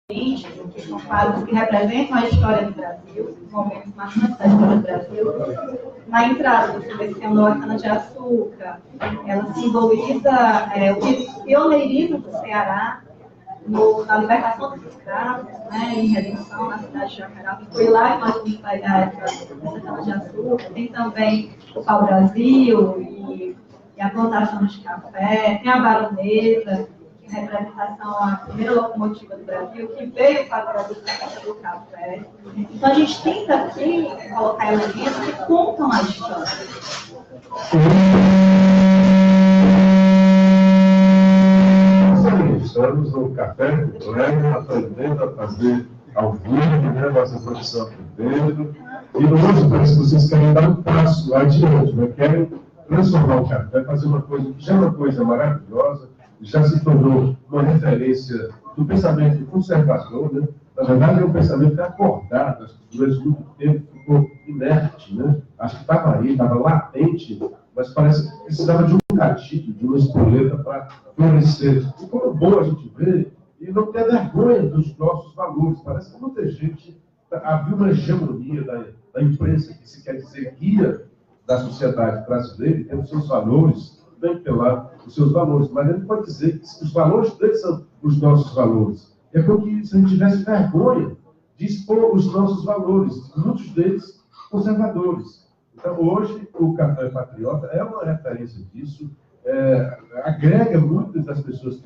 políticos, que são quadros que representam a história do Brasil, momentos marcantes da história do Brasil. Na entrada você vê que tem uma cana-de-açúcar, ela simboliza o pioneirismo do Ceará na libertação dos escravos, né, em redenção na cidade de Jacará. Foi lá que nós vimos essa cana-de-açúcar. Tem também o pau-brasil e a plantação de café, tem a baronesa, em representação à primeira locomotiva do Brasil, que veio para o Brasil para do café. Então, a gente tenta aqui colocar elementos que contam a história. Estamos no Café com Colega, aprendendo a fazer ao vivo, né, nossa profissão aprendendo. E hoje parece que vocês querem dar um passo adiante, né? Querem transformar o café, fazer uma coisa que já é uma coisa maravilhosa, já se tornou uma referência do pensamento conservador, né? Na verdade, é um pensamento acordado, acho que durante muito tempo ficou inerte, né? Acho que estava aí, estava latente, mas parece que precisava de um gatilho, de uma espoleta para florescer. E como bom a gente vê, e não ter vergonha dos nossos valores. Parece que muita gente havia uma hegemonia da imprensa, que se quer dizer guia da sociedade brasileira, tem os seus valores, bem pela os seus valores, mas ele pode dizer que os valores deles são os nossos valores. É como se a gente tivesse vergonha de expor os nossos valores, muitos deles conservadores. Então, hoje, o Café Patriota é uma referência disso, agrega muitas das pessoas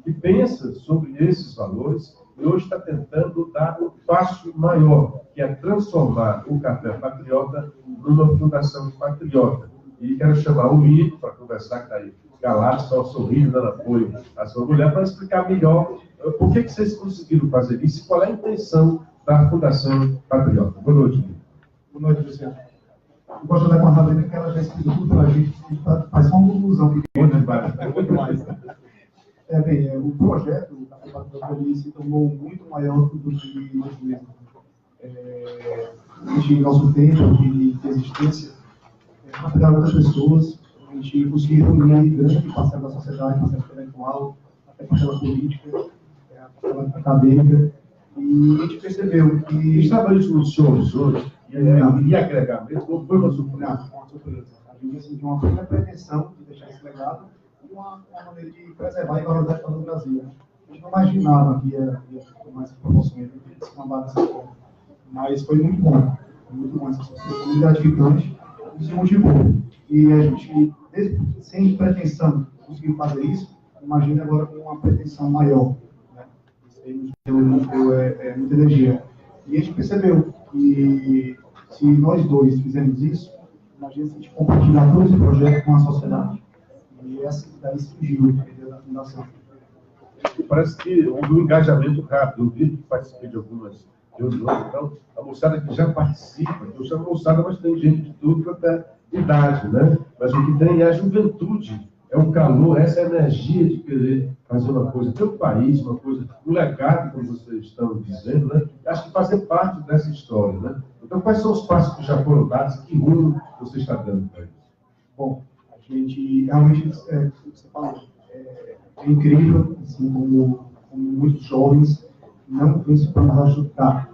que pensam sobre esses valores, e hoje está tentando dar um passo maior, que é transformar o Café Patriota numa fundação patriota. E quero chamar o Mito para conversar, que está aí galado, só sorrindo, dando apoio à sua mulher, para explicar melhor por que vocês conseguiram fazer isso e qual é a intenção da Fundação Patriota. Boa noite, Mito. Boa noite, Luciano. Eu gosto da Marlene, que ela já explicou tudo para a gente, faz só uma conclusão. Muito mais. Bem, o projeto, o Café Patriota, se tornou muito maior do que nós mesmos. Desde nosso tempo de existência, para pegar outras pessoas, a gente conseguiu reunir grande parcela da sociedade, parcela intelectual, até parcela política, parcela acadêmica, e a gente percebeu que... Estava isso nos senhores hoje, e agregamento, não foi uma surpresa? Não, uma surpresa. A gente assim, tinha uma primeira pretensão de deixar esse legado e uma maneira de preservar e valorizar a história do Brasil. A gente não imaginava que ia ter mais proporções, de se mamar dessa forma. Mas foi muito bom essa surpresa, foi muito gratificante, isso motivou. E a gente, sem pretensão, conseguiu fazer isso, imagina agora com uma pretensão maior. Né? Isso aí nos deu muita energia. E a gente percebeu que se nós dois fizermos isso, imagina se a gente compartilhar todo esse projeto com a sociedade. E essa daí surgiu a ideia da fundação. Parece que houve um engajamento rápido. Eu vi que participei de algumas reuniões, então, a moçada que já participa, eu chamo moçada, mas tem gente de tudo quanto idade, né? Mas o que tem é a juventude, é o calor, essa energia de querer fazer uma coisa pelo país, uma coisa, um legado, como vocês estão dizendo, né? Acho que fazer parte dessa história, né? Então, quais são os passos que já foram dados e que rumo você está dando para isso? Bom, a gente realmente, você falou, é incrível, assim, como muitos jovens não pensam para nos ajudar.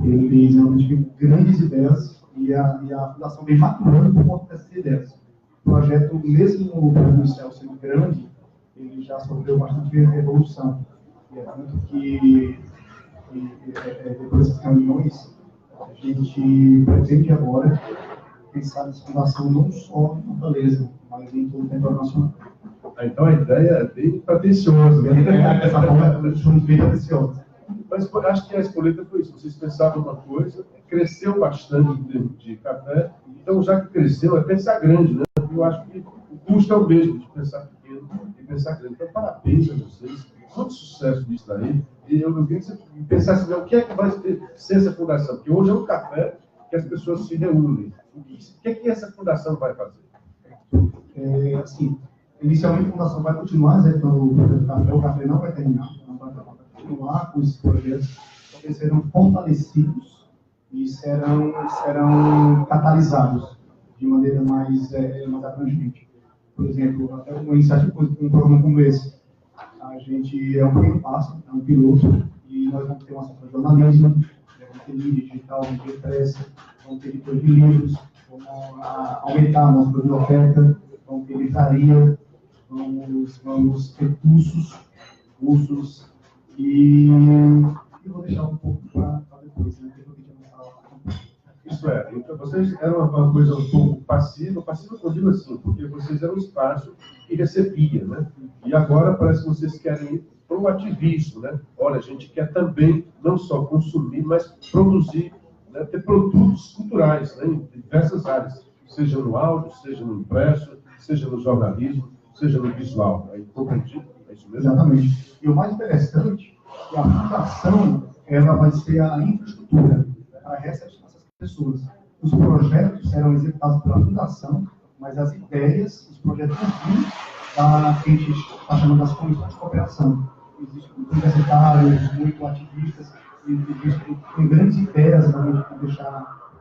Eles realmente têm grandes ideias e a fundação vem maturando por conta dessas ideias. O projeto, mesmo o projeto inicial sendo grande, ele já sofreu bastante evolução. E é tanto que depois dessas reuniões, a gente pretende agora pensar nessa fundação não só em Fortaleza, mas em todo o território nacional. Então a ideia é bem pretensiosa. Essa forma é bem pretensiosa. Mas acho que a Espoleta foi isso. Vocês pensavam uma coisa, cresceu bastante em termos de café, então já que cresceu, é pensar grande, né? Eu acho que o custo é o mesmo de pensar pequeno e pensar grande. Então, parabéns a vocês, muito sucesso nisso daí. E eu queria que você pensasse, o que é que vai ser essa fundação? Porque hoje é um café que as pessoas se reúnem. O que é que essa fundação vai fazer? Assim, inicialmente a fundação vai continuar executando o café não vai terminar, não vai continuar com esses projetos, porque serão fortalecidos e serão catalisados de maneira mais abrangente. Por exemplo, até uma iniciativa, um programa como esse, a gente é um pequeno passo, é um piloto, e nós vamos ter uma sessão de jornalismo, vamos ter mídia digital, mídia impressa, vamos ter editores de livros, vamos aumentar a nossa biblioteca, vamos ter livraria, vamos ter cursos e eu vou deixar um pouco para depois, né? Que eu pedi na sala. Isso é, então vocês eram uma coisa um pouco passiva eu digo assim, porque vocês eram um espaço que recebia, né? E agora parece que vocês querem ir para o ativismo, né? Olha, a gente quer também não só consumir, mas produzir, né? Ter produtos culturais, né? Em diversas áreas, seja no áudio, seja no impresso, seja no jornalismo, seja no visual. Aí, compreendido? É isso mesmo? Exatamente. E o mais interessante é que a fundação ela vai ser a infraestrutura para a recepção dessas pessoas. Os projetos serão executados pela fundação, mas as ideias, os projetos vêm da que a gente está chamando das comissões de cooperação. Existem universitários, muito ativistas, e tem grandes ideias para a gente deixar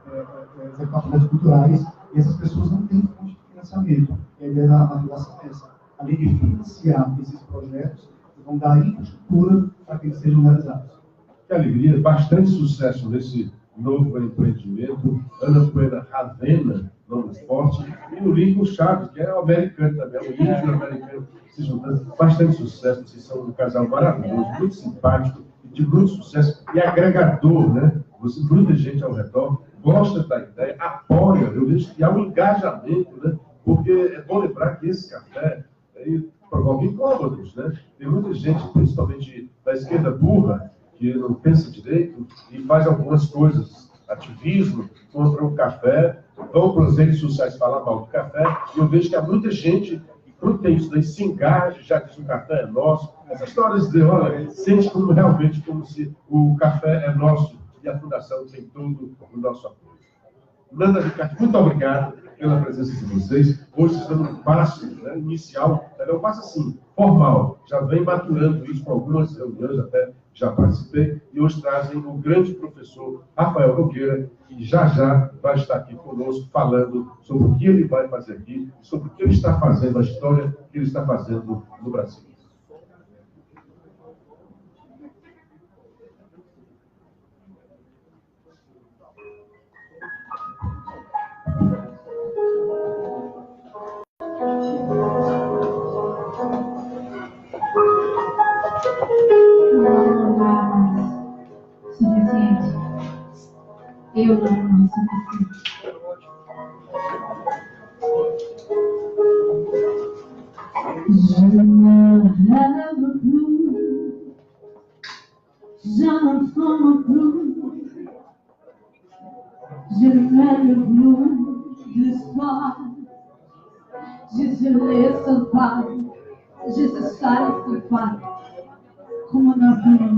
executar projetos culturais, e essas pessoas não têm fonte de financiamento. E a ideia da fundação é essa. Além de financiar esses projetos, vão dar infraestrutura para que eles sejam realizados. Que alegria, bastante sucesso nesse novo empreendimento. Ana Poena Ravena, nome forte, e o Lincoln Chaves, que é o americano também, o Lincoln americano se juntando. Bastante sucesso, vocês são um casal maravilhoso, muito simpático, de muito sucesso e agregador, né? Muita gente ao redor gosta da ideia, apoia, eu vejo que há um engajamento, né? Porque é bom lembrar que esse café provoca incômodos, né? Tem muita gente, principalmente da esquerda burra, que não pensa direito e faz algumas coisas, ativismo, contra o café, vão para as redes sociais falar mal do café, e eu vejo que há muita gente que, quando tem isso daí, se engaja, já que o café é nosso. Essas histórias de, olha, sente como realmente como se o café é nosso e a Fundação tem todo o nosso apoio. Nanda Ricardo, muito obrigado pela presença de vocês. Hoje estamos no passo, né, inicial, é um passo assim, formal. Já vem maturando isso com algumas reuniões, até já participei, e hoje trazem o grande professor Rafael Nogueira, que já vai estar aqui conosco, falando sobre o que ele vai fazer aqui, sobre o que ele está fazendo, a história que ele está fazendo no Brasil. Suficiente. Eu não suficiente. Je me rêve plus, je ne fume plus, je ne rêve plus de soir, je se laisse pas, je se satisfais pas, comme un avion.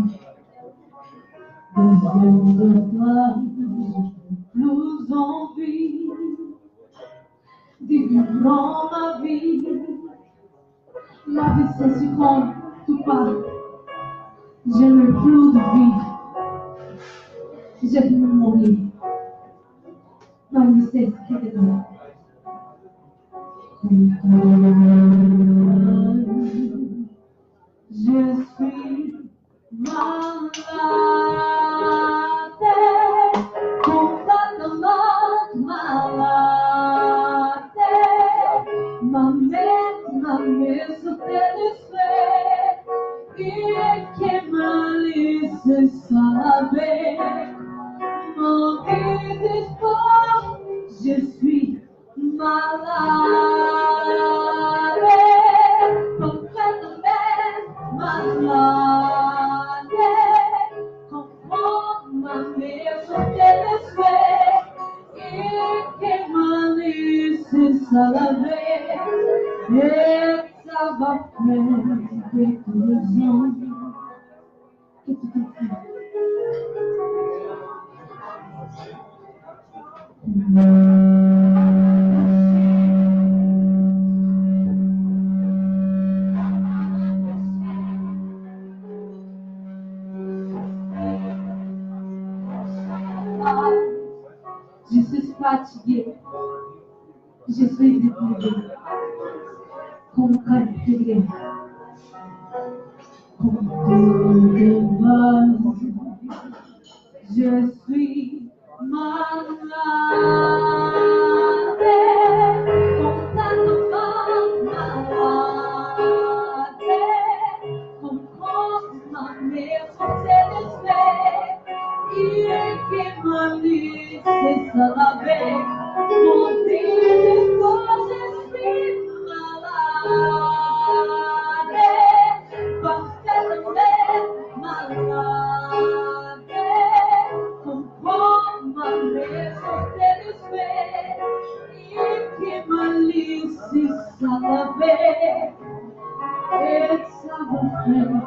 Plus envie de vivre ma vie c'est succombe tout pas, je n'ai plus de vie, je peux mourir, mais je sais ce qu'il est là. Je suis malade, complètement malade. Ma mère se fait et qui me laisse savoir. Mon désespoir, je suis malade, complètement malade. Comment ma mère se fait et qui me laisse savoir. Et ça va faire quelques ans que tu te fais. Je suis fatiguée, je suis épuisée, comme calculée, comme tout de base. Je suis malade, complètement malade. Comprends ma maison satisfaite, il qui m'a laissé seul avec mon désespoir. Je suis malade, complètement malade. Comprends ma maison satisfaite, il qui m'a laissé seul avec. It's our friend.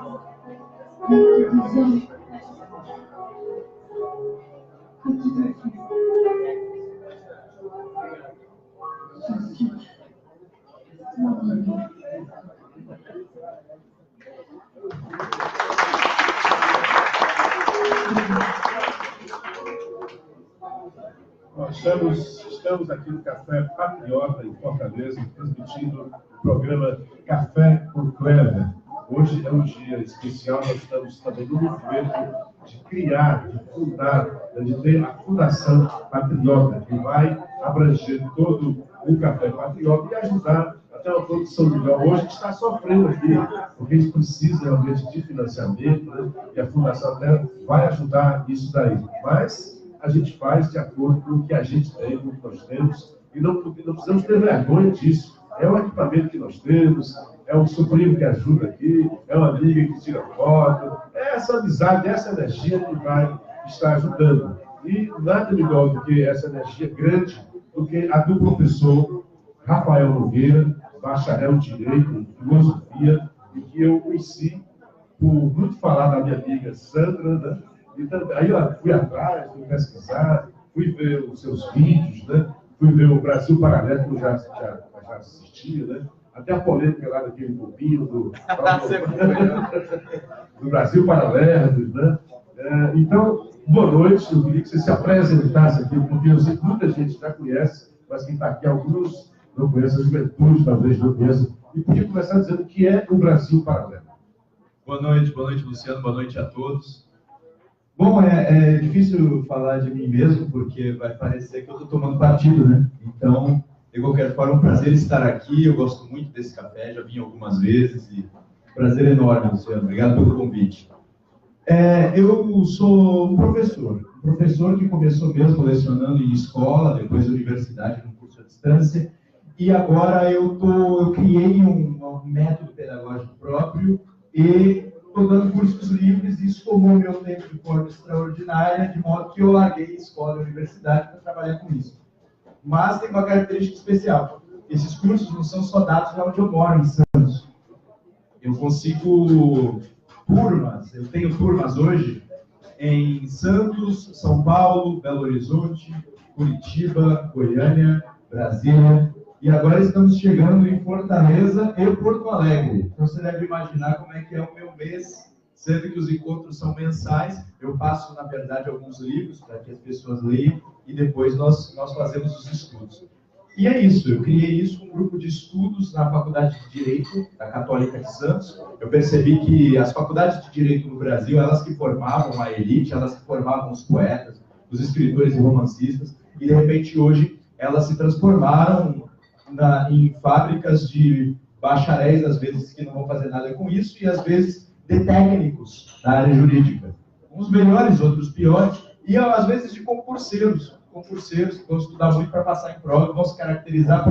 Nós estamos aqui no Café Patriota, em Fortaleza, transmitindo o programa Café por Clever. Hoje é um dia especial, nós estamos também no movimento de criar, de fundar, de ter a Fundação Patriota, que vai abranger todo o Café Patriota e ajudar até uma produção melhor. Hoje a gente está sofrendo aqui, porque a gente precisa realmente de financiamento, né? E a Fundação até vai ajudar isso daí. Mas a gente faz de acordo com o que a gente tem, com o que nós temos, e não precisamos ter vergonha disso. É o equipamento que nós temos, é um sobrinho que ajuda aqui, é uma amiga que tira foto, é essa amizade, essa energia que vai estar ajudando. E nada melhor do que essa energia grande do que a do professor Rafael Nogueira, bacharel em Direito, em Filosofia, e que eu conheci por muito falar da minha amiga Sandra, né? E também, aí eu fui atrás, fui pesquisar, fui ver os seus vídeos, né? Fui ver o Brasil Paralelo, que eu já assistia, né? Até a polêmica lá daquele bobinho do Brasil Paralelo, né? Então, boa noite, eu queria que você se apresentasse aqui, porque eu sei que muita gente já conhece, mas quem está aqui, alguns não conhecem, a juventude talvez não conheça, e podia começar dizendo o que é o Brasil Paralelo. Boa noite, Luciano, boa noite a todos. Bom, é difícil falar de mim mesmo, porque vai parecer que eu estou tomando partido, né? Então, de qualquer forma, é um prazer estar aqui, eu gosto muito desse café, já vim algumas vezes, e prazer enorme, Luciano, obrigado pelo convite. Eu sou um professor que começou mesmo lecionando em escola, depois universidade, num curso à distância, e agora eu criei um método pedagógico próprio e estou dando cursos livres, e isso tomou meu tempo de forma extraordinária, de modo que eu larguei escola e universidade para trabalhar com isso. Mas tem uma característica especial. Esses cursos não são só dados de onde eu moro, em Santos. Eu consigo turmas, eu tenho turmas hoje em Santos, São Paulo, Belo Horizonte, Curitiba, Goiânia, Brasília, e agora estamos chegando em Fortaleza e Porto Alegre. Então você deve imaginar como é que é o meu mês, sendo que os encontros são mensais. Eu passo, na verdade, alguns livros para que as pessoas leiam e depois nós fazemos os estudos. E é isso, eu criei isso com um grupo de estudos na Faculdade de Direito da Católica de Santos. Eu percebi que as faculdades de Direito no Brasil, elas que formavam a elite, elas que formavam os poetas, os escritores e romancistas, e de repente hoje elas se transformaram em fábricas de bacharéis, às vezes que não vão fazer nada com isso, e às vezes de técnicos da área jurídica. Uns melhores, outros piores, e às vezes de concurseiros que vão estudar muito para passar em prova, vão se caracterizar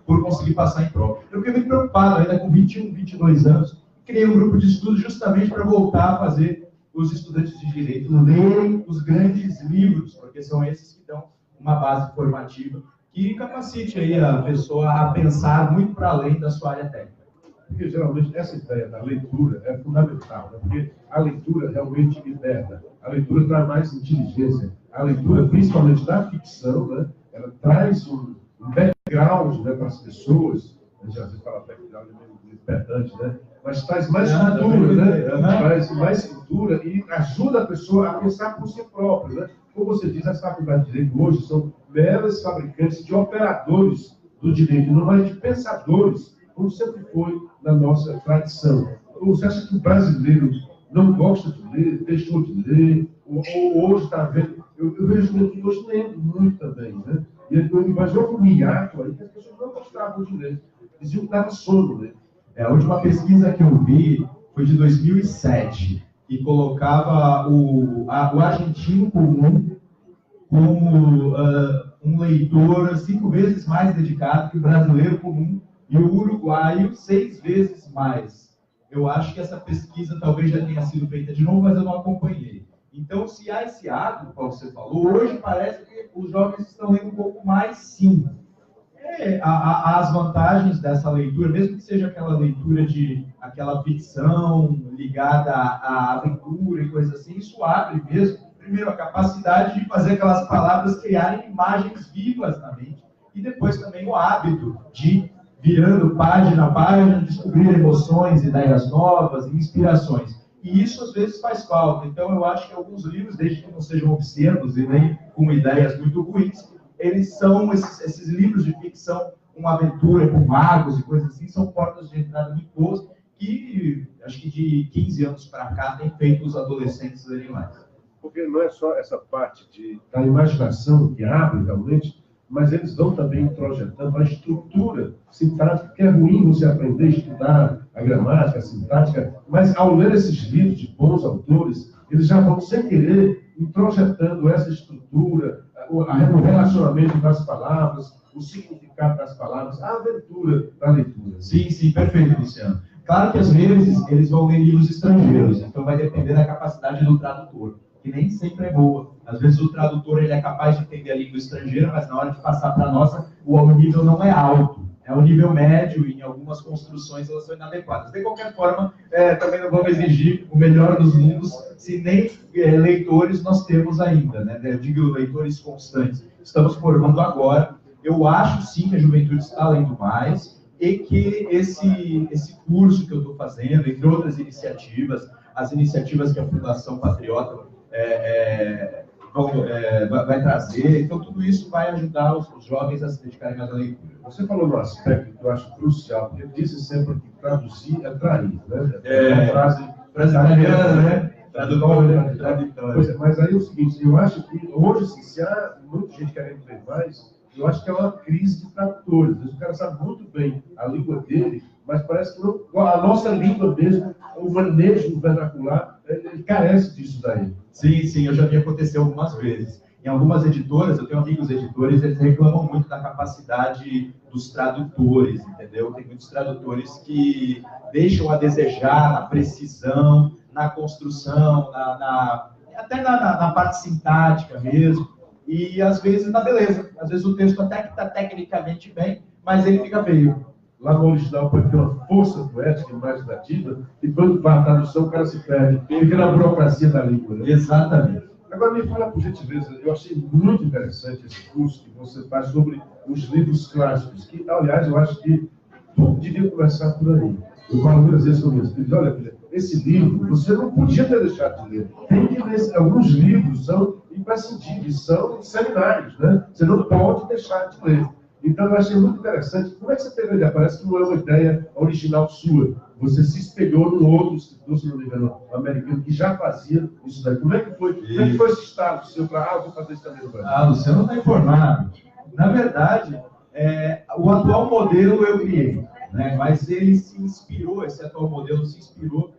por conseguir passar em prova. Eu fiquei muito preocupado, ainda com 21, 22 anos, criei um grupo de estudo justamente para voltar a fazer os estudantes de Direito lerem os grandes livros, porque são esses que dão uma base formativa que capacite aí a pessoa a pensar muito para além da sua área técnica. Porque geralmente essa ideia da leitura é fundamental, né? Porque a leitura realmente liberta, a leitura traz mais inteligência, a leitura, principalmente da ficção, né? Ela traz um background, né, para as pessoas, a gente às vezes fala background meio pedante, né? Mas traz mais cultura, né? Traz mais cultura e ajuda a pessoa a pensar por si própria, né? Como você diz, as faculdades de Direito hoje são meras fabricantes de operadores do direito, não mais de pensadores, como sempre foi na nossa tradição. Você acha que o brasileiro não gosta de ler, deixou de ler, Hoje está vendo, eu vejo que hoje lendo muito também, né? Mas houve um hiato aí que as pessoas não gostavam de ler. Diziam que dava sono ler. A última pesquisa que eu vi foi de 2007 e colocava o argentino comum como um leitor 5 vezes mais dedicado que o brasileiro comum e o uruguaio 6 vezes mais. Eu acho que essa pesquisa talvez já tenha sido feita de novo, mas eu não acompanhei. Então, se há esse hábito, como você falou, hoje parece que os jovens estão lendo um pouco mais, sim. As vantagens dessa leitura, mesmo que seja aquela leitura de aquela ficção ligada à aventura e coisas assim, isso abre mesmo, primeiro, a capacidade de fazer aquelas palavras criarem imagens vivas na mente, e depois também o hábito de, virando página a página, descobrir emoções, ideias novas, inspirações. E isso às vezes faz falta. Então eu acho que alguns livros, desde que não sejam obscenos e nem com ideias muito ruins, eles são, esses livros de ficção, uma aventura com magos e coisas assim, são portas de entrada muito boas, que acho que de 15 anos para cá tem feito os adolescentes lerem mais. Porque não é só essa parte da imaginação que abre realmente, mas eles vão também introjetando a estrutura sintática, que é ruim você aprender a estudar a gramática, a sintática, mas ao ler esses livros de bons autores, eles já vão, sem querer, introjetando essa estrutura, o relacionamento das palavras, o significado das palavras, a aventura da leitura. Sim, sim, perfeito, Luciano. Claro que às vezes eles vão ler livros estrangeiros, então vai depender da capacidade do tradutor, que nem sempre é boa. Às vezes o tradutor ele é capaz de entender a língua estrangeira, mas na hora de passar para a nossa, o nível não é alto. É um nível médio e em algumas construções elas são inadequadas. De qualquer forma, também não vamos exigir o melhor dos mundos, se nem leitores nós temos ainda, né? Eu digo leitores constantes. Estamos formando agora. Eu acho sim que a juventude está lendo mais e que esse curso que eu estou fazendo, entre outras iniciativas, as iniciativas que a Fundação Patriota vai trazer, então tudo isso vai ajudar os jovens a se dedicarem mais à leitura. Você falou num aspecto que eu acho crucial, porque disse sempre que traduzir é trair, né? É uma frase italiana, né? Tradutória. Mas aí é o seguinte, eu acho que hoje, se há muita gente querendo ler mais, eu acho que é uma crise de tradutores. O cara sabe muito bem a língua dele, mas parece que não, a nossa língua mesmo, o manejo vernacular, ele carece disso daí. Sim, sim, eu já vi acontecer algumas vezes. Em algumas editoras, eu tenho amigos editores, eles reclamam muito da capacidade dos tradutores, entendeu? Tem muitos tradutores que deixam a desejar na precisão, na construção, até na parte sintática mesmo, e às vezes na beleza. Às vezes o texto até que está tecnicamente bem, mas ele fica feio. Lá no original pode ter uma força poética imaginativa, e quando vai a tradução o cara se perde, fica na burocracia da língua. Né? Exatamente. Agora me fala, por gentileza, eu achei muito interessante esse curso que você faz sobre os livros clássicos, que, aliás, eu acho que tudo devia começar por aí. Eu falo muitas vezes sobre isso. Olha, filha, esse livro você não podia ter deixado de ler. Tem que ler. Alguns livros são imprescindíveis, são seminários, né? Você não pode deixar de ler. Então, eu achei muito interessante. Como é que você teve a ideia? Parece que não é uma ideia original sua. Você se espelhou num outro escritor, se não me engano, americano, que já fazia isso daí. Como é que foi? Como é que foi esse estado seu para, vou fazer isso também no Brasil? Luciano não está informado. Na verdade, o atual modelo eu criei, né? Mas ele se inspirou, esse atual modelo se inspirou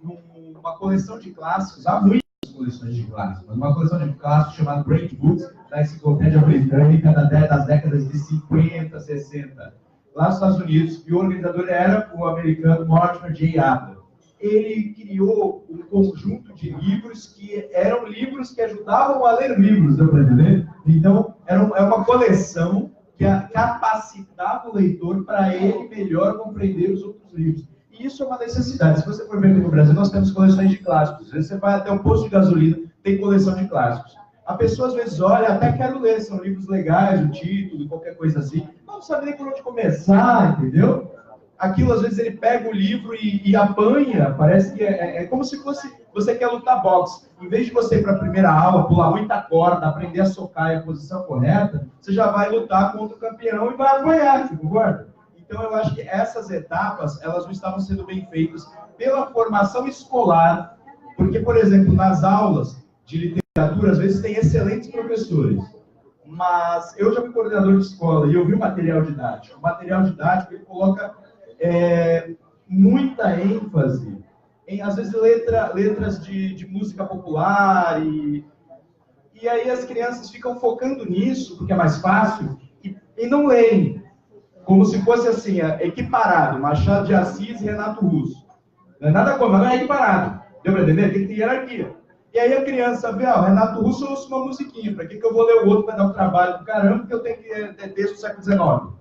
numa coleção de clássicos, há muitas coleções de clássicos, mas uma coleção de clássicos chamada Great Books, da Enciclopédia Britânica das décadas de 50, 60, lá nos Estados Unidos, e o organizador era o americano Mortimer J. Adler. Ele criou um conjunto de livros que eram livros que ajudavam a ler livros, deu para entender? Então, é uma coleção que capacitava o leitor para ele melhor compreender os outros livros. E isso é uma necessidade. Se você for ver aqui no Brasil, nós temos coleções de clássicos. Às vezes você vai até um posto de gasolina, tem coleção de clássicos. A pessoa às vezes olha, até quero ler, são livros legais, o título, qualquer coisa assim, não sabe nem por onde começar, entendeu? Aquilo às vezes ele pega o livro e apanha, parece que é como se fosse, você quer lutar boxe. Em vez de você ir para a primeira aula, pular muita corda, aprender a socar e a posição correta, você já vai lutar contra o campeão e vai apanhar, você concorda? Então eu acho que essas etapas, elas não estavam sendo bem feitas pela formação escolar, porque, por exemplo, nas aulas, de literatura, às vezes tem excelentes professores, mas eu já fui coordenador de escola e eu vi o material didático. O material didático ele coloca muita ênfase em, às vezes, letras de música popular e aí as crianças ficam focando nisso, porque é mais fácil, e não leem, como se fosse assim, equiparado, Machado de Assis e Renato Russo. Não é nada como, mas não é equiparado. Deu para entender? Tem que ter hierarquia. E aí a criança vê, ó, Renato Russo, eu ouço uma musiquinha, para que eu vou ler o outro, vai dar um trabalho do caramba, porque eu tenho que ter texto do século XIX.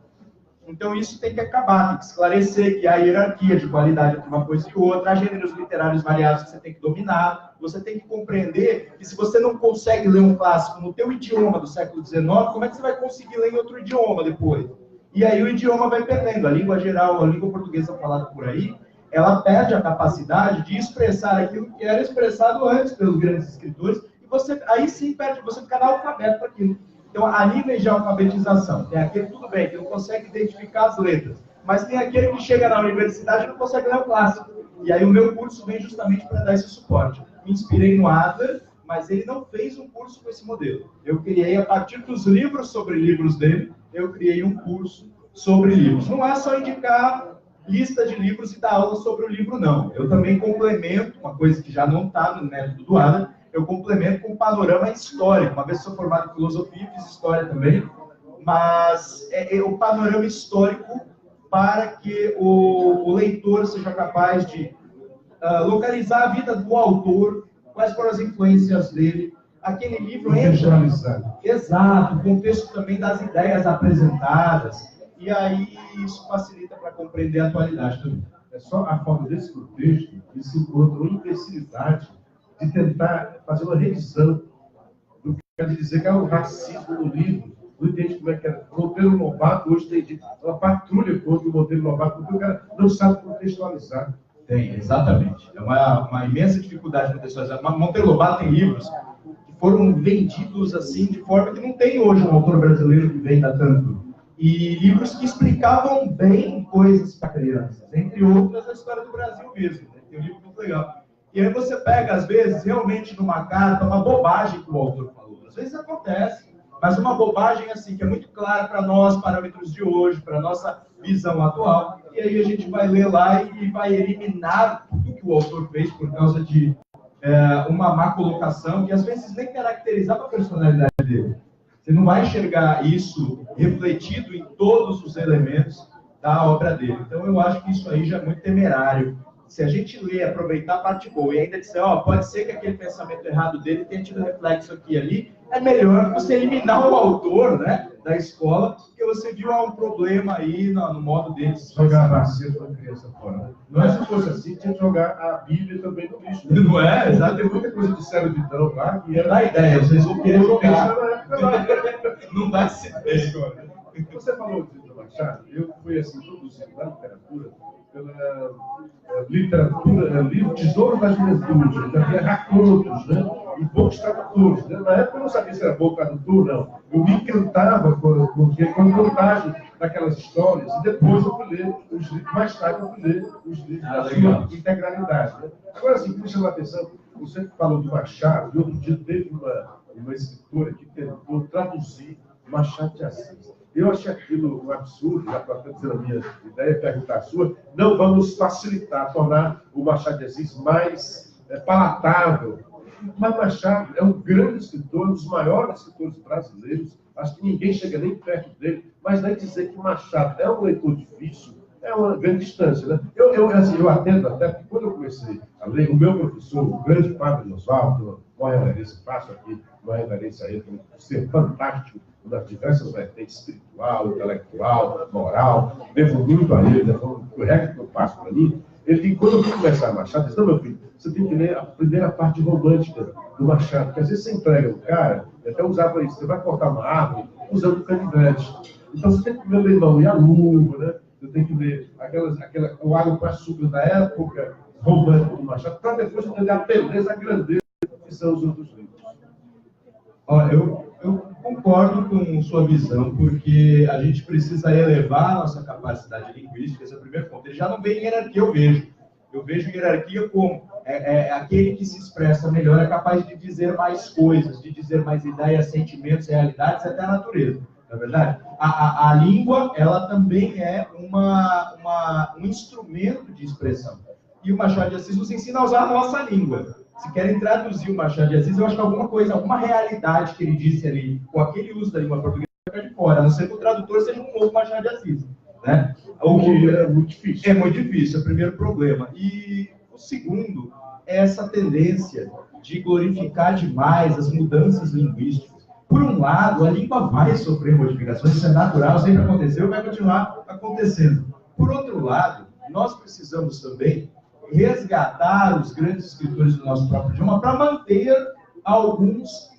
Então isso tem que acabar, tem que esclarecer que há hierarquia de qualidade entre uma coisa e outra, há gêneros literários variados que você tem que dominar, você tem que compreender que se você não consegue ler um clássico no teu idioma do século XIX, como é que você vai conseguir ler em outro idioma depois? E aí o idioma vai perdendo, a língua geral, a língua portuguesa falada por aí, ela perde a capacidade de expressar aquilo que era expressado antes pelos grandes escritores, e você aí sim perde, você fica analfabeto para aquilo. Então, há níveis de alfabetização. Tem aquele, tudo bem, que não consegue identificar as letras, mas tem aquele que chega na universidade e não consegue ler o clássico. E aí o meu curso vem justamente para dar esse suporte. Me inspirei no Adler, mas ele não fez um curso com esse modelo. Eu criei, a partir dos livros sobre livros dele, eu criei um curso sobre livros. Não é só indicar lista de livros e dar aula sobre o livro, não. Eu também complemento, uma coisa que já não está no método do Adler, eu complemento com um panorama histórico. Uma vez sou formado em filosofia, fiz história também, mas é o panorama histórico para que o leitor seja capaz de localizar a vida do autor, quais foram as influências dele. Aquele livro entra... Exato, o contexto também das ideias apresentadas. E aí isso facilita para compreender a atualidade também. É só a forma desse contexto que se encontra uma imbecilidade de tentar fazer uma revisão do que quer dizer que é o racismo no livro. Não entende como é que é. O Monteiro Lobato hoje tem uma patrulha contra o Monteiro Lobato, porque o cara não sabe contextualizar. Tem, exatamente. É uma imensa dificuldade contextualizar. Monteiro Lobato tem livros que foram vendidos assim, de forma que não tem hoje um autor brasileiro que venda tanto. E livros que explicavam bem coisas para crianças, entre outras a história do Brasil mesmo. Né? Tem um livro muito legal. E aí você pega, às vezes, realmente numa carta, uma bobagem que o autor falou. Às vezes acontece, mas uma bobagem assim, que é muito clara para nós, parâmetros de hoje, para a nossa visão atual. E aí a gente vai ler lá e vai eliminar tudo que o autor fez por causa de uma má colocação, que às vezes nem caracterizava a personalidade dele. Você não vai enxergar isso refletido em todos os elementos da obra dele. Então, eu acho que isso aí já é muito temerário. Se a gente ler, aproveitar a parte boa e ainda dizer, pode ser que aquele pensamento errado dele tenha tido reflexo aqui e ali, é melhor você eliminar o autor, né, da escola, porque você viu um problema aí no modo deles. Jogar racismo para a criança fora. Não é se fosse assim, tinha que jogar a Bíblia também no lixo. Né? Não é? Exato. Tem muita coisa de servidão lá que era... Dá ideia, vocês vão querer jogar. Não dá essa ideia. Você falou de Machado, eu fui assim, introduzido na literatura pela literatura, livro Tesouro da Juventude, da Racontos, né? E bons tradutores. Né? Na época eu não sabia se era bom tradutor, não. Eu me encantava com a montagem daquelas histórias, e depois eu fui ler os livros, mais tarde eu fui ler os livros da sua integralidade. Né? Agora, assim, me chamou a atenção, você falou do Machado, e outro dia teve uma escritora que tentou traduzir Machado de Assis. Eu achei aquilo um absurdo, já estou dizendo a minha ideia, perguntar a sua. Não vamos facilitar, tornar o Machado de Assis mais palatável. Mas Machado é um grande escritor, um dos maiores escritores brasileiros. Acho que ninguém chega nem perto dele. Mas daí dizer que Machado é um leitor difícil, é uma grande distância. Né? Eu atendo até, porque quando eu comecei a ler, o meu professor, o grande Padre Oswaldo, uma reverência, faço aqui uma reverência a ele, por ser fantástico nas diversas vertentes espiritual, intelectual, moral, devo muito a ele, o recorde que eu faço para mim. Ele, quando eu fui começar a Machado, disse, não, meu filho, você tem que ler a primeira parte romântica do Machado, porque às vezes você entrega o cara, até usava isso, você vai cortar uma árvore usando canivete. Então você tem que ler o Leilão e a Luva, né? Você tem que ler o Água com Açúcar da época romântica do Machado, para depois entender a beleza, a grandeza que são os outros livros. Olha, eu concordo com sua visão, porque a gente precisa elevar a nossa capacidade linguística, esse é o primeiro ponto. Ele já não vem em hierarquia, eu vejo. Eu vejo hierarquia como aquele que se expressa melhor é capaz de dizer mais coisas, de dizer mais ideias, sentimentos, realidades, até a natureza. Não é verdade? A língua, ela também é um instrumento de expressão. E o Machado de Assis nos ensina a usar a nossa língua. Se querem traduzir o Machado de Assis, eu acho que alguma coisa, alguma realidade que ele disse ali, com aquele uso da língua portuguesa, vai ficar de fora, a não ser que o tradutor seja um novo Machado de Assis. Né? O que é muito difícil. É muito difícil, é o primeiro problema. E o segundo é essa tendência de glorificar demais as mudanças linguísticas. Por um lado, a língua vai sofrer modificações, isso é natural, sempre aconteceu e vai continuar acontecendo. Por outro lado, nós precisamos também resgatar os grandes escritores do nosso próprio idioma para manter alguns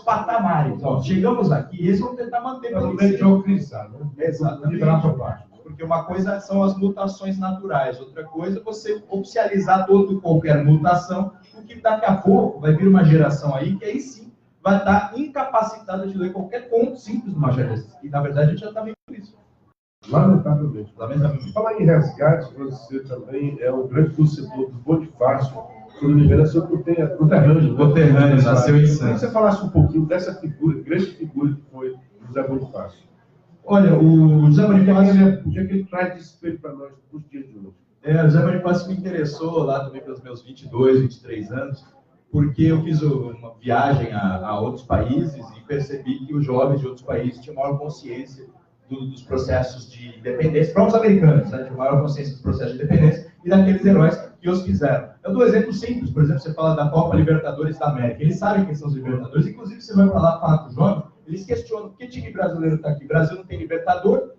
patamares. Ó, chegamos aqui, eles vão tentar manter pelo mediocrizar, né? Exatamente. Porque uma coisa são as mutações naturais, outra coisa é você oficializar toda e qualquer mutação, porque daqui a pouco vai vir uma geração aí que aí sim vai estar incapacitada de ler qualquer ponto simples do Machado de Assis. E na verdade a gente já está vendo isso. Lamentavelmente. Falar em resgate, você também é um grande torcedor do Bonifácio, por Oliveira, conterrâneo, nasceu em Santos. Você falasse um pouquinho dessa figura, grande figura que foi José Bonifácio. Olha, o José Bonifácio, o que ele traz de espelho para nós nos dias de hoje? O José Bonifácio me interessou lá também pelos meus 22, 23 anos, porque eu fiz uma viagem a outros países e percebi que os jovens de outros países tinham maior consciência dos processos de independência, para os americanos, né, tinham maior consciência dos processos de independência e daqueles heróis que os fizeram. Eu dou um exemplo simples, por exemplo, você fala da Copa Libertadores da América, eles sabem quem são os Libertadores, inclusive você vai para lá falar com os jovens, eles questionam, que time brasileiro está aqui? O Brasil não tem Libertador?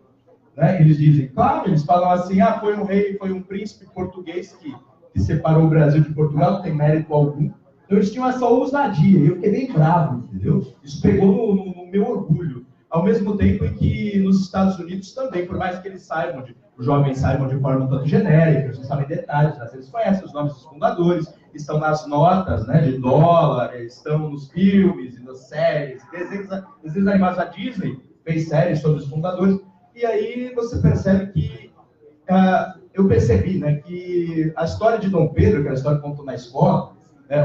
Né? Eles dizem, claro, eles falam assim, foi um rei, foi um príncipe português que separou o Brasil de Portugal, não tem mérito algum. Então eles tinham essa ousadia, e eu fiquei bem bravo, entendeu? Isso pegou no meu orgulho. Ao mesmo tempo em que nos Estados Unidos também, por mais que eles saibam, os jovens saibam de forma tanto genérica, eles não sabem detalhes, mas eles conhecem os nomes dos fundadores, estão nas notas, né, de dólar, estão nos filmes, nas séries, desenhos animados da Disney, fez séries sobre os fundadores, e aí você percebe que, eu percebi, né, que a história de Dom Pedro, que é a história que contou na escola,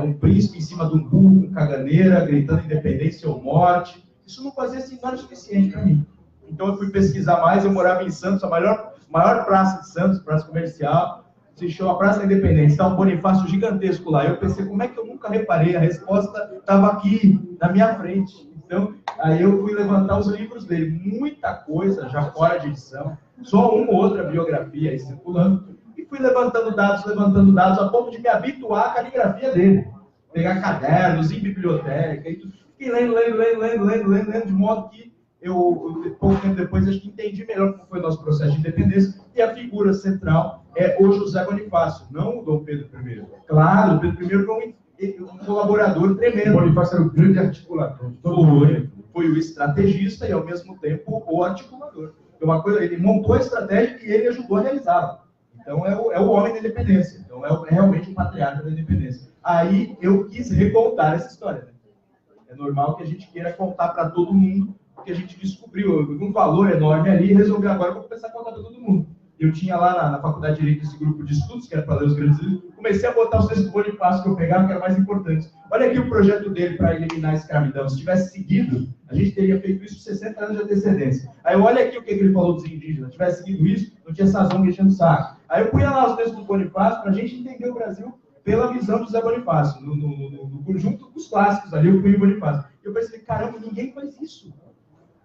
um príncipe em cima de um burro com caganeira, gritando independência ou morte, isso não fazia sentido o suficiente para mim. Então eu fui pesquisar mais, eu morava em Santos, a maior praça de Santos, praça comercial, se chama Praça da Independência, está um Bonifácio gigantesco lá. Eu pensei, como é que eu nunca reparei? A resposta estava aqui, na minha frente. Então, aí eu fui levantar os livros dele, muita coisa já fora de edição, só uma ou outra biografia aí circulando, e fui levantando dados, a ponto de me habituar à caligrafia dele. Pegar cadernos, em biblioteca, e tudo. Fiquei lendo, de modo que eu, pouco tempo depois, acho que entendi melhor como foi o nosso processo de independência, e a figura central é o José Bonifácio, não o Dom Pedro I. Claro, o Pedro I foi um colaborador tremendo. O Bonifácio era o grande articulador. Foi o estrategista e, ao mesmo tempo, o articulador. Uma coisa, ele montou a estratégia e ele ajudou a realizá-la. Então, é o homem da independência. Então, é realmente o patriarca da independência. Aí, eu quis recontar essa história, né? É normal que a gente queira contar para todo mundo, porque a gente descobriu um valor enorme ali e resolveu agora vou começar a contar para todo mundo. Eu tinha lá na Faculdade de Direito esse grupo de estudos, que era para ler os grandes livros, comecei a botar os textos do Bonifácio que eu pegava, que era mais importante. Olha aqui o projeto dele para eliminar a escravidão. Se tivesse seguido, a gente teria feito isso com 60 anos de antecedência. Aí olha aqui o que ele falou dos indígenas. Se tivesse seguido isso, não tinha Sazão enchendo o saco. Aí eu punha lá os textos do Bonifácio para a gente entender o Brasil pela visão de José Bonifácio, no conjunto dos clássicos ali, o Cunha Bonifácio. Eu pensei, caramba, ninguém faz isso.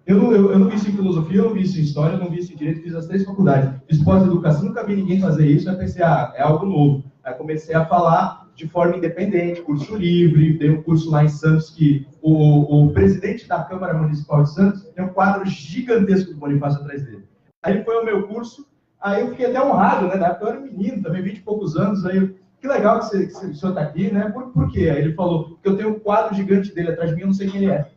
Eu não vi isso em filosofia, eu não vi isso em história, eu não vi isso em direito, fiz as 3 faculdades. Fiz pós-educação, nunca vi ninguém fazer isso, aí pensei, é algo novo. Aí comecei a falar de forma independente, curso livre, dei um curso lá em Santos que o presidente da Câmara Municipal de Santos tem um quadro gigantesco do Bonifácio atrás dele. Aí ele foi ao meu curso, aí eu fiquei até honrado, né? Na época eu era menino, também 20 e poucos anos, aí eu, que legal que o senhor está aqui, né? Por quê? Aí ele falou, que eu tenho um quadro gigante dele atrás de mim, eu não sei quem ele é.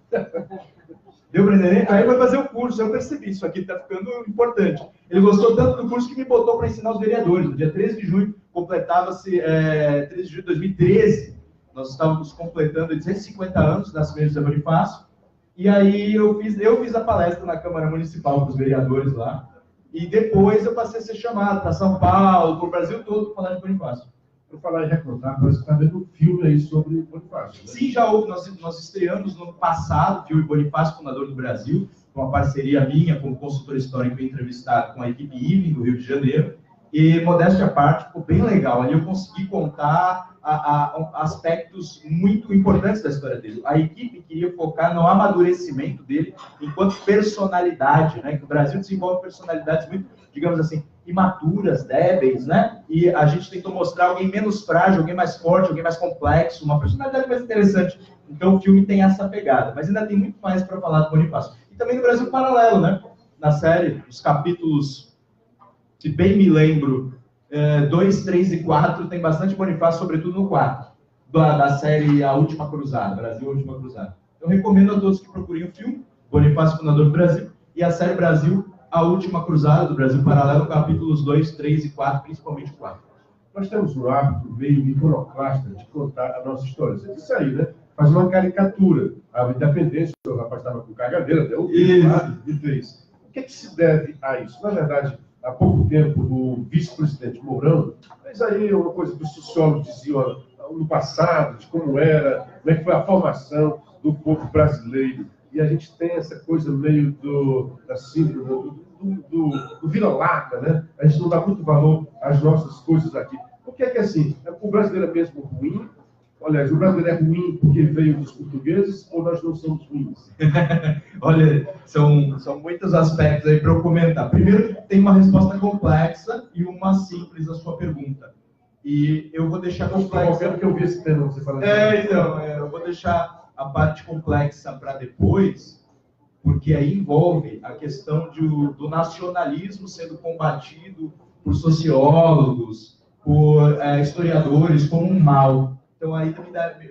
Deu para entender? Aí foi fazer o curso, eu percebi, isso aqui está ficando importante. Ele gostou tanto do curso que me botou para ensinar os vereadores. No dia 13 de junho, completava-se, 13 de junho de 2013, nós estávamos completando 250 anos da nascimento de José Bonifácio, e aí eu fiz a palestra na Câmara Municipal para os vereadores lá, E depois eu passei a ser chamado para São Paulo, para o Brasil todo, para falar de Bonifácio. Por falar em recrutar, parece que está vendo um filme aí sobre Bonifácio. Né? Sim, já houve. Nós estreamos no ano passado o filme Bonifácio, Fundador do Brasil, com uma parceria minha como consultor histórico e entrevistado com a equipe IVE do Rio de Janeiro. E, modéstia à parte, ficou bem legal. Ali eu consegui contar aspectos muito importantes da história dele. A equipe queria focar no amadurecimento dele enquanto personalidade, né? Que o Brasil desenvolve personalidades muito, digamos assim, imaturas, débeis, né? E a gente tentou mostrar alguém menos frágil, alguém mais forte, alguém mais complexo, uma personalidade mais interessante. Então o filme tem essa pegada, mas ainda tem muito mais para falar do Bonifácio. E também no Brasil Paralelo, né? Na série, os capítulos, que bem me lembro, 2, 3 e 4, tem bastante Bonifácio, sobretudo no 4, da série A Última Cruzada, Brasil A Última Cruzada. Eu recomendo a todos que procurem o filme, Bonifácio, Fundador do Brasil, e a série Brasil A Última Cruzada, do Brasil Paralelo, capítulos 2, 3 e 4, principalmente o 4. Nós temos um hábito meio iconoclasta de contar a nossa história. Você disse aí, né? Faz uma caricatura. A independência, o rapaz estava com cagadeira, até o isso. O que se deve a isso? Na verdade, há pouco tempo, o vice-presidente Mourão fez aí uma coisa que os sociólogos diziam no passado, de como era, como é que foi a formação do povo brasileiro. E a gente tem essa coisa meio do vira-lata, né? A gente não dá muito valor às nossas coisas aqui. Por que é assim? O brasileiro é mesmo ruim? Aliás, o brasileiro é ruim porque veio dos portugueses ou nós não somos ruins? Olha, são muitos aspectos aí para eu comentar. Primeiro, tem uma resposta complexa e uma simples à sua pergunta. E eu vou deixar complexa. Eu que eu vi esse tema você falando. Eu vou deixar a parte complexa para depois, porque aí envolve a questão do nacionalismo sendo combatido por sociólogos, por historiadores como um mal. Então, aí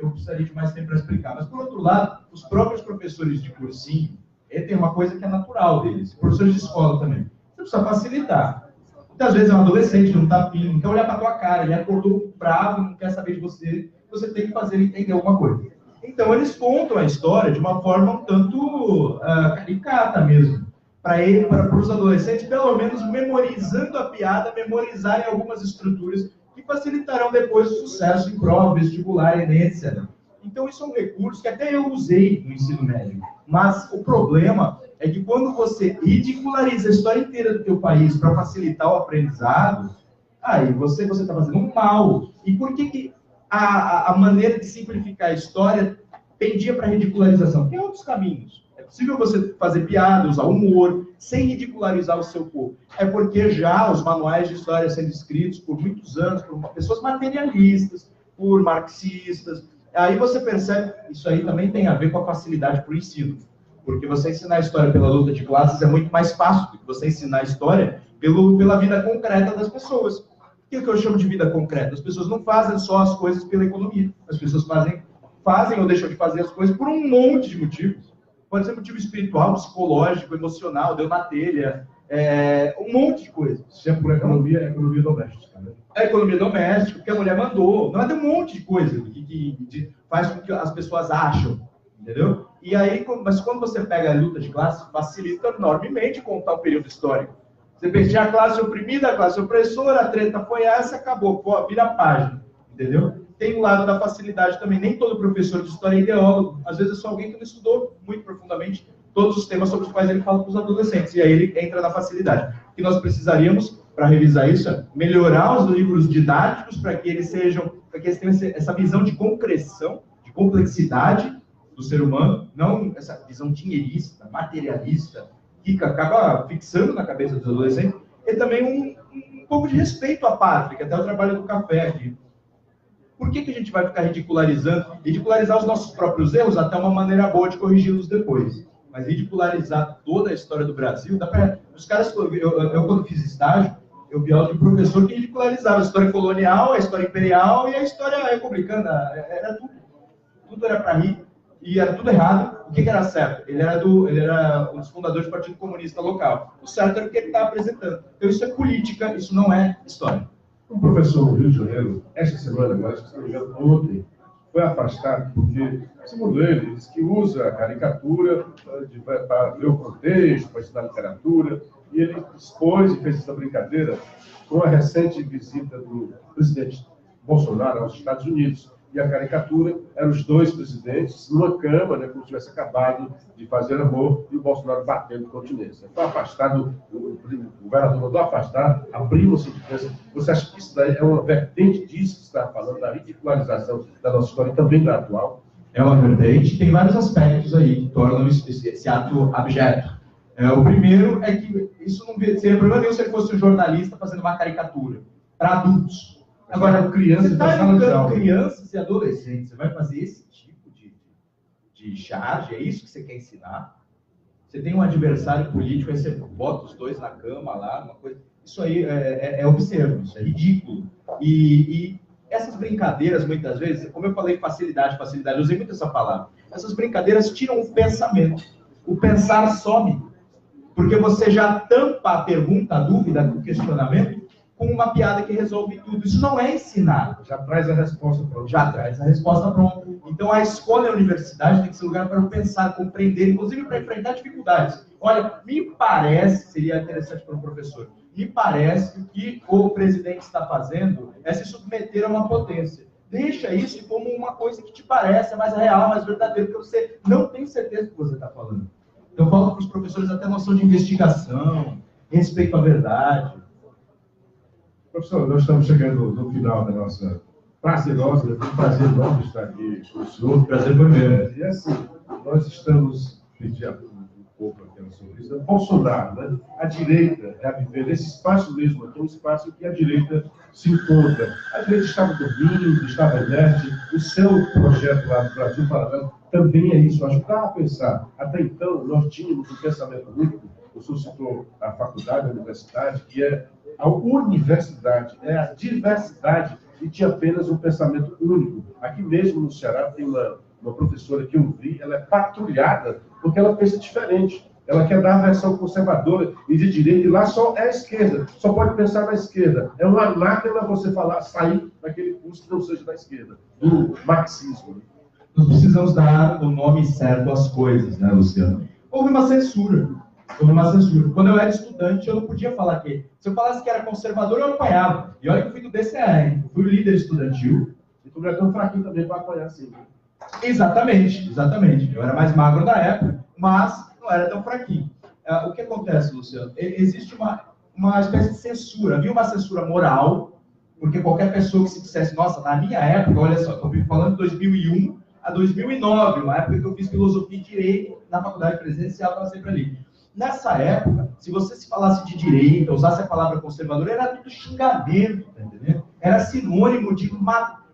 eu precisaria de mais tempo para explicar. Mas, por outro lado, os próprios professores de cursinho, tem uma coisa que é natural deles, professores de escola também. Você precisa facilitar. Muitas vezes é um adolescente, não está afim, não quer olhar para a tua cara, ele acordou bravo, não quer saber de você, você tem que fazer ele entender alguma coisa. Então, eles contam a história de uma forma um tanto caricata mesmo. Para os adolescentes, pelo menos memorizando a piada, memorizarem algumas estruturas que facilitarão depois o sucesso em prova, vestibular, etc. Então, isso é um recurso que até eu usei no ensino médio. Mas o problema é que quando você ridiculariza a história inteira do teu país para facilitar o aprendizado, aí você está fazendo um mal. E por que a maneira de simplificar a história pendia para ridicularização? Tem outros caminhos. É possível você fazer piada, usar humor, sem ridicularizar o seu povo. É porque já os manuais de história sendo escritos por muitos anos, por pessoas materialistas, por marxistas, aí você percebe, isso aí também tem a ver com a facilidade para o ensino. Porque você ensinar a história pela luta de classes é muito mais fácil do que você ensinar a história pela vida concreta das pessoas. O que eu chamo de vida concreta? As pessoas não fazem só as coisas pela economia. As pessoas fazem ou deixam de fazer as coisas por um monte de motivos. Pode ser motivo espiritual, psicológico, emocional, deu na telha, um monte de coisa. Se é por economia, é economia doméstica. Né? É economia doméstica, porque a mulher mandou. Não é, tem um monte de coisa que faz com que as pessoas acham, entendeu? E aí, mas quando você pega a luta de classe, facilita enormemente contar o período histórico. Você pensa, a classe oprimida, a classe opressora, a treta foi essa, acabou, pô, vira a página, entendeu? Tem um lado da facilidade também, nem todo professor de história é ideólogo, às vezes é só alguém que não estudou muito profundamente todos os temas sobre os quais ele fala com os adolescentes, e aí ele entra na facilidade. O que nós precisaríamos, para revisar isso, é melhorar os livros didáticos para que eles tenham essa visão de concreção, de complexidade do ser humano, não essa visão dinheirista, materialista, que acaba fixando na cabeça dos adolescentes, e também um pouco de respeito à pátria, que até o trabalho do café aqui. Por que a gente vai ficar ridicularizar os nossos próprios erros, até uma maneira boa de corrigi-los depois. Mas ridicularizar toda a história do Brasil, dá pra... Os caras, eu quando fiz estágio, eu vi aula de um professor que ridicularizava a história colonial, a história imperial e a história republicana. Era tudo. Tudo era para rir. E era tudo errado. O que era certo? Ele era um dos fundadores do Partido Comunista local. O certo era o que ele estava apresentando. Então isso é política, isso não é história. Um professor do Rio de Janeiro, esta semana, agora, acho que se não me engano, ontem, foi afastado porque, segundo ele, diz que usa a caricatura para ver o contexto, para estudar literatura, E ele expôs e fez essa brincadeira com a recente visita do presidente Bolsonaro aos Estados Unidos. E a caricatura eram os dois presidentes numa cama, né, como se tivesse acabado de fazer amor, e o Bolsonaro batendo continência. Foi afastado, o governador mandou afastar, abriu uma sentença. Você acha que isso daí é uma vertente disso que você está falando, da ridicularização da nossa história e também da atual? É uma vertente, tem vários aspectos aí que tornam esse ato abjeto. O primeiro é que isso não seria problema nenhum se ele fosse um jornalista fazendo uma caricatura para adultos. Agora, crianças você da está sala de educando aula. crianças e adolescentes, você vai fazer esse tipo de charge? É isso que você quer ensinar? Você tem um adversário político, aí você bota os dois na cama lá, uma coisa. Isso aí é obsceno, isso é ridículo. E essas brincadeiras, muitas vezes, como eu falei, facilidade, eu usei muito essa palavra. Essas brincadeiras tiram o pensamento. O pensar some. Porque você já tampa a pergunta, a dúvida, o questionamento, com uma piada que resolve tudo. Isso não é ensinar. Já traz a resposta pronta. Já traz a resposta pronta. Então, a escola e a universidade tem que ser lugar para eu pensar, compreender, inclusive para enfrentar dificuldades. Olha, me parece, seria interessante para o professor, me parece que o que o presidente está fazendo é se submeter a uma potência. Deixa isso como uma coisa que te parece mais real, mais verdadeira, porque você não tem certeza do que você está falando. Então, falta para os professores até noção de investigação, respeito à verdade. Professor, nós estamos chegando no final da nossa prazerosa, foi um prazer enorme estar aqui com o senhor. Prazer foi meu. E assim, nós estamos pedindo um pouco aquela sobre isso. Bolsonaro, né? A direita é a viver nesse espaço mesmo, aqui é um espaço que a direita se encontra. A direita estava dormindo, estava inerte. O seu projeto lá do Brasil Paralelo também é isso. Ajudar a pensar. Até então, nós tínhamos um pensamento único. O senhor citou a faculdade, a universidade, que é a universidade, é a diversidade e tinha apenas um pensamento único. Aqui mesmo no Ceará tem uma professora que eu vi, ela é patrulhada porque ela pensa diferente. Ela quer dar a versão conservadora e de direita, e lá só é a esquerda, só pode pensar na esquerda. É uma anátema você falar, sair daquele curso que não seja da esquerda, do marxismo. Nós precisamos dar o nome certo às coisas, né, Luciano? Houve uma censura. Quando eu era estudante, eu não podia falar que... Se eu falasse que era conservador, eu apanhava. E olha que eu fui do DCA, hein? Eu fui líder estudantil. E tu não é tão fraquinho também para apanhar assim. Exatamente. Eu era mais magro na época, mas não era tão fraquinho. O que acontece, Luciano? Existe uma espécie de censura. Havia uma censura moral, porque qualquer pessoa que se dissesse, nossa, na minha época, olha só, estou falando de 2001 a 2009, uma época que eu fiz filosofia e direito na faculdade presencial, estava sempre ali. Nessa época, se você se falasse de direita, usasse a palavra conservador, era tudo xingamento, tá entendendo? Era sinônimo de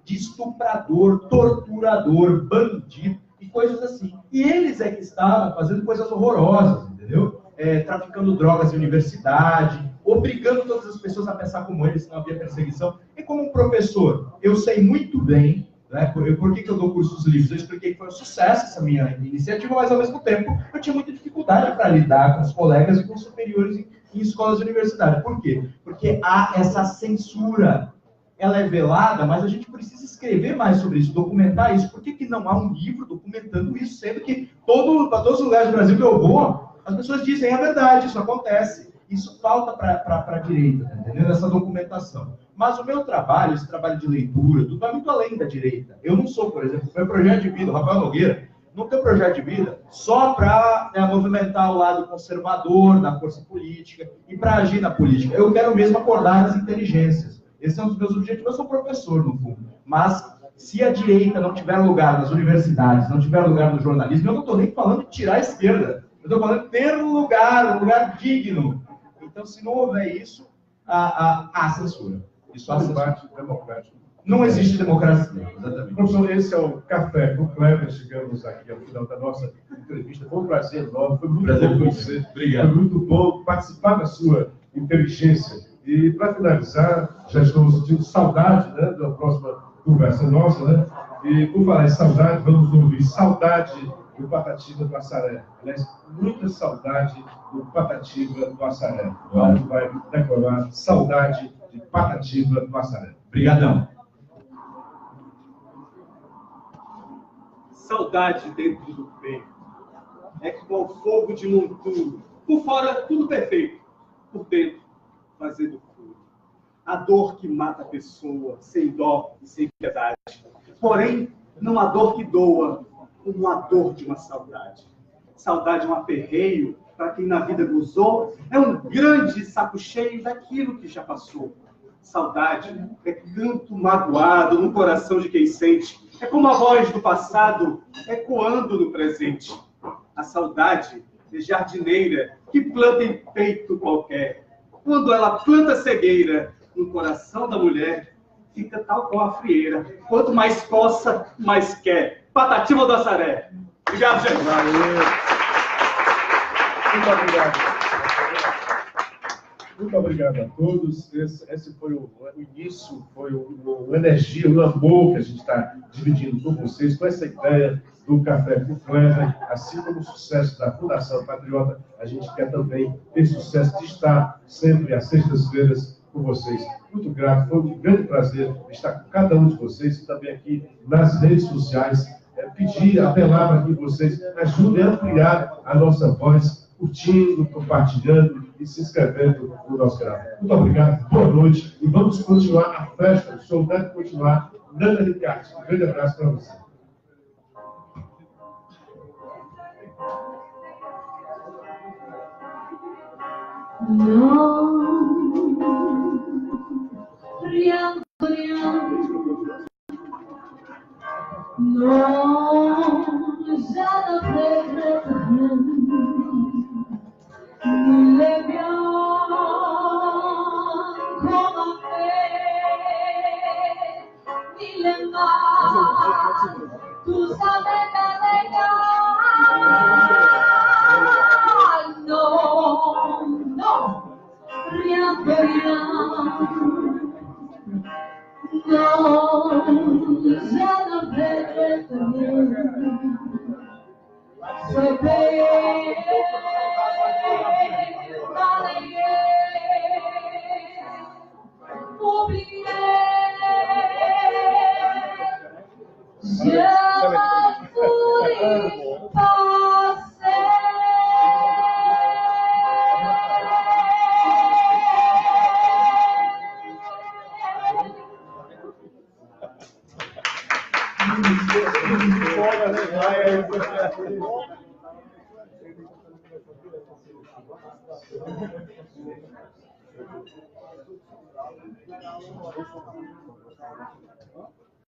estuprador, torturador, bandido e coisas assim. E eles é que estavam fazendo coisas horrorosas, entendeu? Traficando drogas em universidade, obrigando todas as pessoas a pensar como eles, se não havia perseguição. E como um professor, eu sei muito bem, né, por que eu dou cursos livres? Eu expliquei que foi um sucesso essa minha iniciativa, mas ao mesmo tempo eu tinha muita dificuldade para lidar com os colegas e com os superiores em escolas de universidade. Por quê? Porque há essa censura. Ela é velada, mas a gente precisa escrever mais sobre isso, documentar isso. Por que não há um livro documentando isso? Sendo que para todos os lugares do Brasil que eu vou, as pessoas dizem a verdade, isso acontece. Isso falta para a direita, tá entendendo? Essa documentação. Mas o meu trabalho, esse trabalho de leitura, tudo vai muito além da direita. Eu não sou, por exemplo, meu projeto de vida, o Rafael Nogueira, não tem um projeto de vida só para movimentar o lado conservador da força política e para agir na política. Eu quero mesmo acordar as inteligências. Esse é um dos meus objetivos. Eu sou professor, no fundo. Mas, se a direita não tiver lugar nas universidades, não tiver lugar no jornalismo, eu não estou nem falando de tirar a esquerda. Eu estou falando de ter um lugar digno. Então, se não houver isso, há censura. Isso há debate democrático. Não existe democracia, exatamente. Professor, esse é o Café com Kleber. Chegamos aqui ao final da nossa entrevista. Foi um prazer enorme. Foi muito bom conhecer. Obrigado. Foi muito bom participar da sua inteligência. E, para finalizar, já estou sentindo saudade, né, da próxima conversa nossa, né? E, por falar em saudade, vamos ouvir Saudade do Patativa do Assaré. Aliás, muita saudade do Patativa do Assaré. O Aldo vai decorar Saudade de Patativa do Assaré. Obrigadão. Saudade dentro do peito é como o fogo de monturo. Por fora, tudo perfeito. por dentro, fazendo furo. A dor que mata a pessoa, sem dó e sem piedade. Porém, não há dor que doa, como a dor de uma saudade. Saudade é um aperreio para quem na vida gozou, é um grande saco cheio daquilo que já passou. Saudade é canto magoado no coração de quem sente. É como a voz do passado ecoando no presente. A saudade é jardineira que planta em peito qualquer. Quando ela planta cegueira no coração da mulher, fica tal qual a frieira. Quanto mais coça, mais quer. Patativa do Assaré. Obrigado, gente. Valeu. Muito obrigado. Muito obrigado a todos. Esse foi o início, foi uma energia, um amor que a gente está dividindo com vocês, com essa ideia do Café com Clever, assim como o sucesso da Fundação Patriota, a gente quer também ter sucesso de estar sempre às sextas-feiras com vocês. Muito grato, foi um grande prazer estar com cada um de vocês e também aqui nas redes sociais, pedir, apelar para que vocês ajudem a ampliar a nossa voz, curtindo, compartilhando e se inscrevendo no nosso canal. Muito obrigado, boa noite e vamos continuar a festa, o show deve continuar. Nanda Ricardo, um grande abraço para você. Non, je ne regrette rien, ni les biens qu'on a fait, ni les mal, tout ça m'est égal. Non, non, rien de rien. Non, je ne regrette rien. C'est payé, balayé, oublié. Je voulais passer.